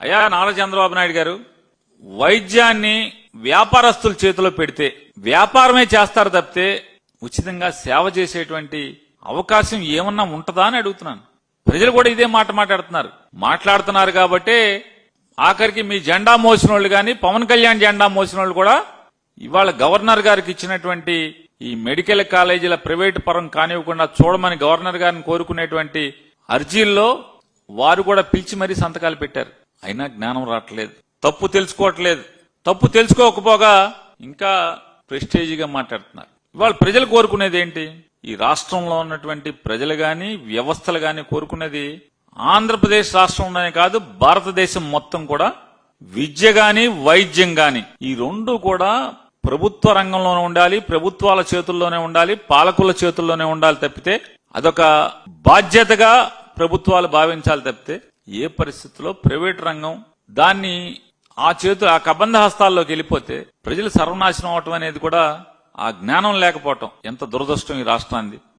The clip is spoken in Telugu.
అయ్యా నారా చంద్రబాబు నాయుడు గారు, వైద్యాన్ని వ్యాపారస్తుల చేతిలో పెడితే వ్యాపారమే చేస్తారు తప్పితే ఉచితంగా సేవ చేసేటువంటి అవకాశం ఏమన్నా ఉంటుందా అని అడుగుతున్నాను. ప్రజలు కూడా ఇదే మాట్లాడుతున్నారు కాబట్టి ఆఖరికి మీ జెండా మోసిన వాళ్ళు గాని, పవన్ కళ్యాణ్ జెండా మోసిన వాళ్ళు కూడా ఇవాళ గవర్నర్ గారికి ఇచ్చినటువంటి ఈ మెడికల్ కాలేజీల ప్రైవేటు పరం కానివ్వకుండా చూడమని గవర్నర్ గారిని కోరుకునేటువంటి అర్జీల్లో వారు కూడా పిలిచి మరీ సంతకాలు పెట్టారు. అయినా జ్ఞానం రావట్లేదు, తప్పు తెలుసుకోవట్లేదు. తప్పు తెలుసుకోకపోగా ఇంకా ప్రెస్టేజీగా మాట్లాడుతున్నారు. ఇవాళ ప్రజలు కోరుకునేది ఏంటి? ఈ రాష్ట్రంలో ఉన్నటువంటి ప్రజలు గాని, వ్యవస్థలు గాని కోరుకునేది ఆంధ్రప్రదేశ్ రాష్ట్రంలోనే కాదు, భారతదేశం మొత్తం కూడా విద్య గాని, వైద్యం గాని ఈ రెండు కూడా ప్రభుత్వ రంగంలోనే ఉండాలి, ప్రభుత్వాల చేతుల్లోనే ఉండాలి, పాలకుల చేతుల్లోనే ఉండాలి తప్పితే అదొక బాధ్యతగా ప్రభుత్వాలు భావించాలి తప్పితే ఏ పరిస్థితుల్లో ప్రైవేట్ రంగం దాన్ని ఆ కబంధ హస్తాల్లోకి వెళ్ళిపోతే ప్రజలు సర్వనాశనం అవటం అనేది కూడా ఆ జ్ఞానం లేకపోవటం ఎంత దురదృష్టం ఈ రాష్ట్రానికి.